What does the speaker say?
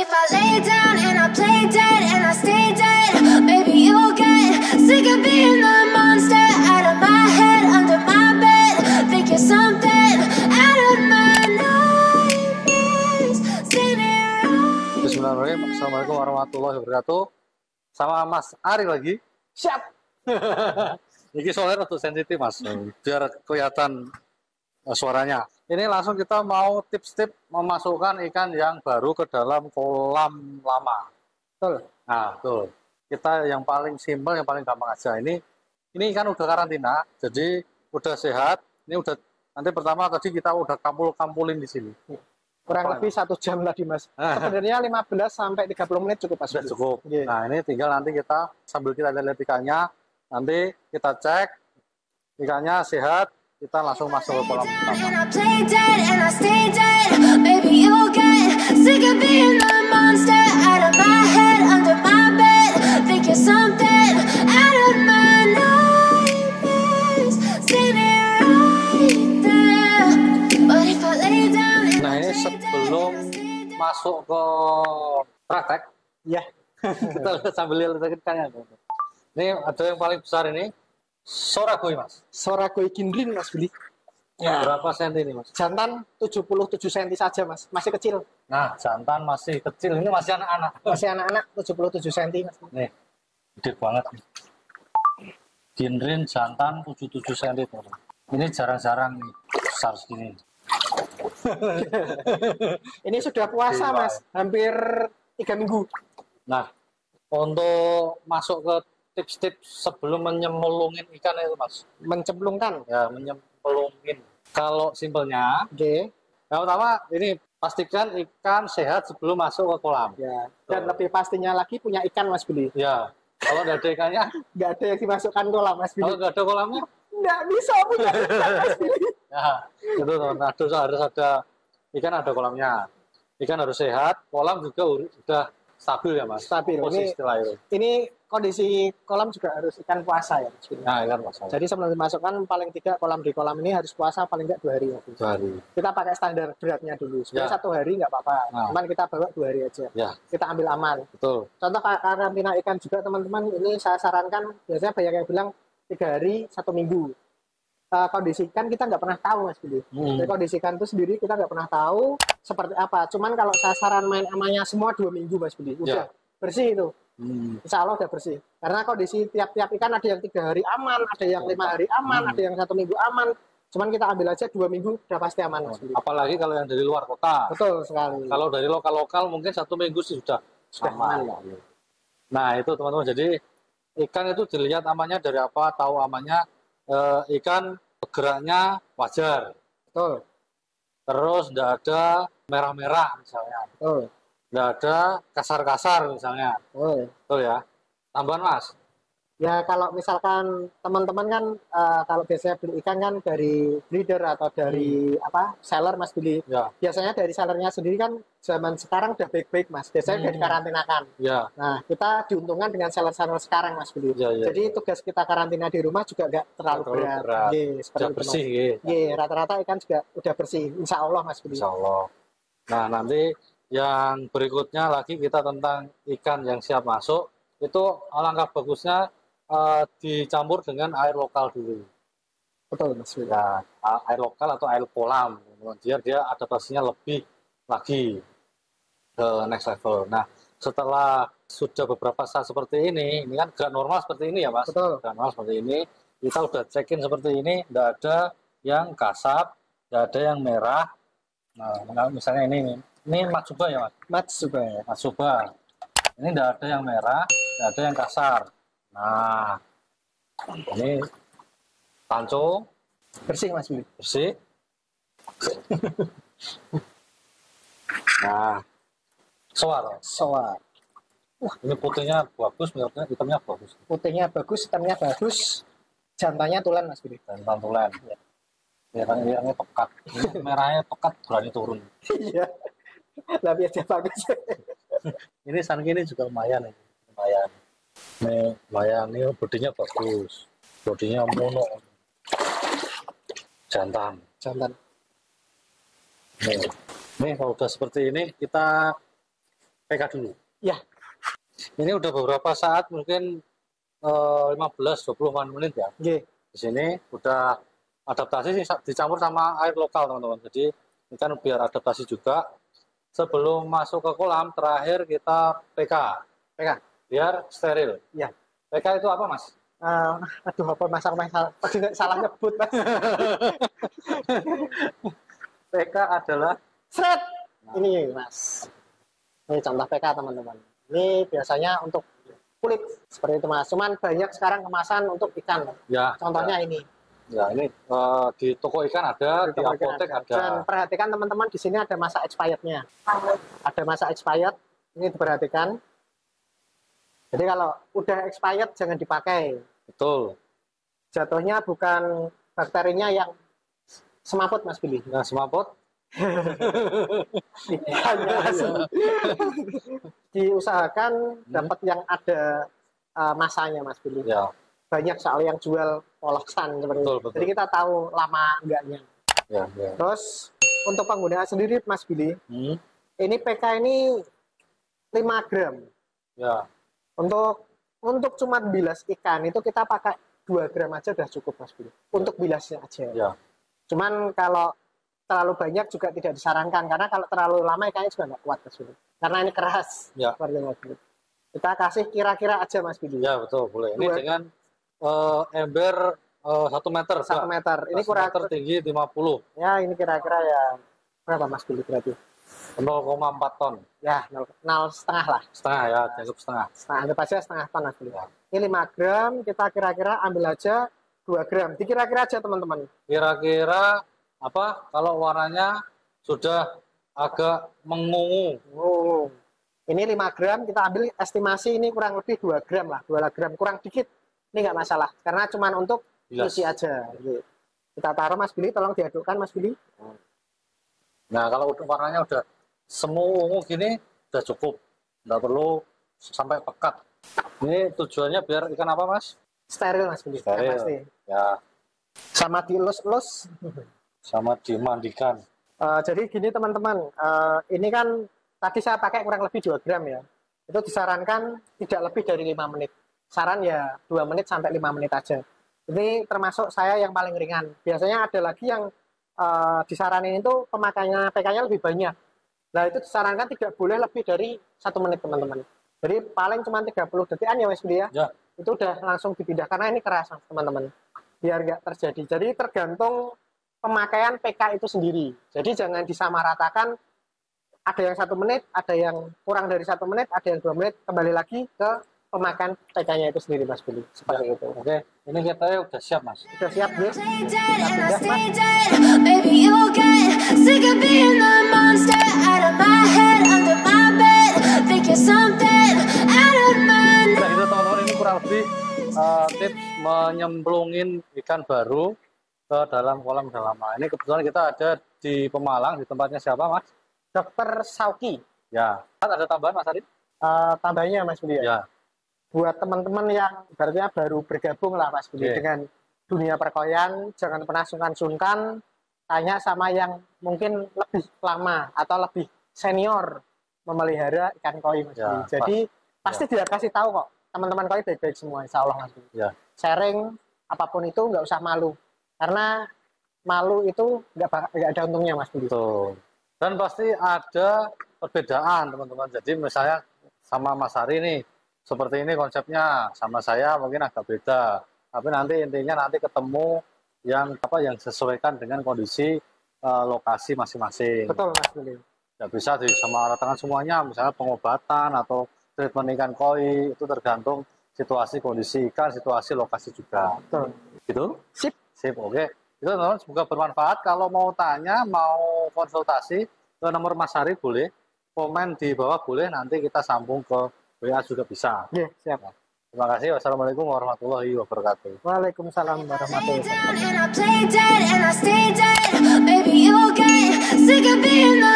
if I lay down and I play dead and I stay dead, maybe you'll get sick of being the monster out of my head, under my bed. Think you're something out of my nightmares. Bismillahirrahmanirrahim. Assalamualaikum warahmatullahi wabarakatuh. Sama Mas Ari lagi. Siap. Ini soalnya untuk sensitif Mas, biar kelihatan suaranya. Ini langsung kita mau tips-tips memasukkan ikan yang baru ke dalam kolam lama. Betul. Nah, betul. Kita yang paling simpel, yang paling gampang aja. Ini ikan udah karantina, jadi udah sehat. Ini udah nanti pertama tadi kita udah kampul-kampulin di sini. Kurang lebih 1 jam tadi Mas. Sebenarnya 15 sampai 30 menit cukup Mas. Sudah cukup. Yeah. Nah, ini tinggal nanti kita sambil kita lihat ikannya, nanti kita cek ikannya sehat, kita langsung masuk ke kolam utama. Nah, ini sebelum masuk ke praktek, Ya. kita lihat sambil lihat ikannya. Ini ada yang paling besar ini, Sorakoi Mas. Sorakoi Kinrin Mas Billy. Ya. Berapa senti ini Mas? Jantan 77 cm saja Mas, masih kecil. Nah, jantan masih kecil, ini masih anak-anak. Masih anak-anak 77 cm Mas. Nih, gede banget. Kinrin jantan 77 cm. Ini jarang-jarang besar segini. Ini sudah puasa Mas, hampir 3 minggu. Nah, untuk masuk ke tips-tips sebelum menyemplungin ikan itu Mas. Mencemplungkan. Ya, menyemplungin. Kalau simpelnya, Oke. yang pertama ini pastikan ikan sehat sebelum masuk ke kolam. Ya. Dan lebih pastinya lagi punya ikan Mas Billy. Ya, kalau nggak ada ikannya, Nggak ada yang dimasukkan kolam Mas kalau Billy. nggak ada kolamnya, Nggak bisa punya ikan Mas Billy. ya itu teman. Harus ada ikan, ada kolamnya. Ikan harus sehat, kolam juga udah stabil ya Mas. Stabil. Posisi istilah itu. Ini kondisi kolam juga harus ikan puasa ya Mas Billy. Nah, ikan masalah. Jadi sebelum dimasukkan paling tidak di kolam ini harus puasa paling nggak 2 hari. Ya. 2 hari. Kita pakai standar beratnya dulu. Sebenarnya Ya. 1 hari nggak apa-apa. Nah. Cuman kita bawa 2 hari aja. Ya, Kita ambil aman. betul. Contoh karantina ikan juga teman-teman, ini saya sarankan biasanya banyak yang bilang 3 hari 1 minggu. Kondisi ikan kita nggak pernah tahu Mas Billy. Jadi kondisi ikan itu sendiri kita nggak pernah tahu seperti apa. Cuman kalau saya saran main amannya semua 2 minggu Mas Billy. Udah bersih itu. Insya Allah udah bersih. Karena kondisi tiap-tiap ikan ada yang 3 hari aman, ada yang 5 hari aman, ada yang 1 minggu aman. Cuman kita ambil aja 2 minggu udah pasti aman Mas Billy. Apalagi kalau yang dari luar kota. Betul sekali. Kalau dari lokal-lokal mungkin 1 minggu sih sudah aman. aman. Nah, itu teman-teman. Jadi ikan itu dilihat amannya dari apa? Tahu amannya ikan bergeraknya wajar. Betul. Terus tidak ada merah-merah misalnya. Betul. Tidak ada kasar-kasar misalnya. Betul. Betul ya? Tambahan Mas? Ya kalau misalkan teman-teman kan kalau biasanya beli ikan kan dari breeder atau dari seller Mas Billy. Ya. Biasanya dari sellernya sendiri kan zaman sekarang udah baik-baik Mas. Biasanya udah dikarantinakan. Ya. Nah kita diuntungkan dengan seller-seller sekarang Mas Billy. Ya, ya, Jadi ya. tugas kita karantina di rumah juga nggak terlalu berat. Seperti Sudah itu, bersih. Mas. Gitu. Rata-rata ikan juga udah bersih. Insya Allah Mas Billy. Insya Allah. Nah, nanti yang berikutnya lagi kita tentang ikan yang siap masuk. Itu alangkah bagusnya dicampur dengan air lokal dulu. Betul Mas Billy. Ya, air lokal atau air kolam. Kemudian dia adaptasinya lebih lagi ke next level. Nah, setelah sudah beberapa saat seperti ini kan gak normal seperti ini ya Mas. Betul. Gak normal seperti ini. Kita udah check-in seperti ini, tidak ada yang kasap, tidak ada yang merah. Nah, misalnya ini Matsuba ya Mas? Matsuba. Matsuba. Ini tidak ada yang merah, tidak ada yang kasar. Nah, ini tanco Bersih Mas Billy. bersih. Nah, soar. Soal. Ini putihnya bagus, hitamnya bagus. Putihnya bagus, hitamnya bagus. Jantannya tulen Mas Billy. Dan pantulan. Ya kan ini pekat. Ini merahnya pekat berani turun. Iya. Lah biar dia bagus. Ini Sankini juga lumayan nih. Lumayan. Nih, lumayan ini bodinya bagus. Bodinya mono. Jantan. Jantan. Nih kalau udah seperti ini kita PK dulu. Ya. Ini udah beberapa saat, mungkin 15-20 menit ya. Oke. Di sini udah adaptasi dicampur sama air lokal teman-teman. Jadi ini kan biar adaptasi juga. Sebelum masuk ke kolam, terakhir kita PK. PK. Biar steril. Ya. PK itu apa, Mas? Aduh, apa salah nyebut, Mas. PK adalah Sret. Ini, Mas. Ini contoh PK, teman-teman. Ini biasanya untuk kulit seperti itu, Mas. Cuman banyak sekarang kemasan untuk ikan. ya. Contohnya ini. Ya, ini di toko ikan ada, di apotek ada. Dan perhatikan teman-teman, di sini ada masa expired-nya. Ada masa expired, ini diperhatikan. Jadi kalau udah expired jangan dipakai. Betul. Jatuhnya bukan bakterinya yang semaput, Mas Billy. Nah, semaput. Diusahakan dapat yang ada masanya, Mas Billy. Ya. Banyak soal yang jual polosan seperti itu. Betul. Jadi kita tahu lama enggaknya. Ya. Terus untuk penggunaan sendiri, Mas Billy, ini PK ini 5 gram. Ya. Untuk cuma bilas ikan itu kita pakai 2 gram aja udah cukup, Mas Billy. Untuk bilasnya aja. Ya. Cuman kalau terlalu banyak juga tidak disarankan, karena kalau terlalu lama ikannya juga nggak kuat, Mas Billy. Karena ini keras. Ya. Seperti Mas Billy. Kita kasih kira-kira aja, Mas Billy. Ya, betul, boleh. Ini 2. dengan ember 1 meter. 1 meter. Ini kurang meter tinggi 50. Ya, ini kira-kira ya berapa, Mas Billy berarti? 0,4 ton. Ya, 0,5 lah. Setengah ya, cukup setengah. Anggap aja setengah ton, Mas Billy. Ya. Ini 5 gram, kita kira-kira ambil aja 2 gram. Dikira-kira aja, teman-teman. Kira-kira apa kalau warnanya sudah agak mengungu? Oh. Ini 5 gram, kita ambil estimasi ini kurang lebih 2 gram lah. 2 gram, kurang dikit. Ini nggak masalah, karena cuma untuk isi aja. Kita taruh, Mas Billy, tolong diadukkan, Mas Billy. Nah, kalau warnanya udah semu ungu gini, udah cukup. Nggak perlu sampai pekat. Ini tujuannya biar ikan apa, Mas? Steril, Mas Billy. Steril. Pasti. Ya, Sama dielus-elus. sama dimandikan. Jadi gini, teman-teman. Ini kan tadi saya pakai kurang lebih 2 gram ya. Itu disarankan tidak lebih dari 5 menit. Saran ya 2 menit sampai 5 menit aja. Ini termasuk saya yang paling ringan. Biasanya ada lagi yang disaranin itu pemakaiannya PK-nya lebih banyak. Nah, itu disarankan tidak boleh lebih dari 1 menit, teman-teman. Jadi paling cuma 30 detikan ya, Mas Budi ya. Ya. Itu udah langsung dipindah karena ini keras, teman-teman. Biar nggak terjadi. Jadi tergantung pemakaian PK itu sendiri. Jadi jangan disamaratakan. Ada yang 1 menit, ada yang kurang dari 1 menit, ada yang 2 menit. Kembali lagi ke pemakaian PK-nya itu sendiri, Mas Billy. Seperti itu. Oke, ini kita udah siap, Mas. Sudah siap, ya? Play dead and I stay dead. Baby, you'll get sick of being the monster out of my head, under my bed. Think you're something out of my Nah, gitu teman-teman, ini kurang lebih tips menyemplungin ikan baru ke dalam kolam udah lama. Ini kebetulan kita ada di Pemalang, di tempatnya siapa, Mas? Dokter Sauki. Ya. Ada tambahan, Mas Arif? Tambahnya, Mas Budi Ya. Buat teman-teman yang ibaratnya baru bergabung lah, Mas Budi, dengan dunia perkoyan, jangan pernah sungkan-sungkan tanya sama yang mungkin lebih lama atau lebih senior memelihara ikan koi, Mas Ya, Budi. Jadi pasti dia kasih tahu kok, teman-teman koi baik-baik semua, insya Allah, Mas Budi. Ya. Sharing apapun itu nggak usah malu, karena malu itu nggak ada untungnya, Mas Budi. Betul. Dan pasti ada perbedaan, teman-teman. Jadi misalnya sama Mas Hari nih, seperti ini konsepnya, sama saya mungkin agak beda. Tapi nanti intinya nanti ketemu yang sesuaikan dengan kondisi lokasi masing-masing. Betul, Mas Budi. Tidak bisa disamaratakan semuanya, misalnya pengobatan atau treatment ikan koi, itu tergantung situasi kondisi ikan, situasi lokasi juga. Betul. Gitu? Sip. Sip, oke. Itu teman-teman, semoga bermanfaat. Kalau mau tanya, mau konsultasi ke nomor Mas Hari boleh, komen di bawah boleh, nanti kita sambung ke WA juga bisa. Iya, siap. Terima kasih. Wassalamualaikum warahmatullahi wabarakatuh. Waalaikumsalam warahmatullahi wabarakatuh. and I play dead and I stay dead. Baby, you'll get sick of being the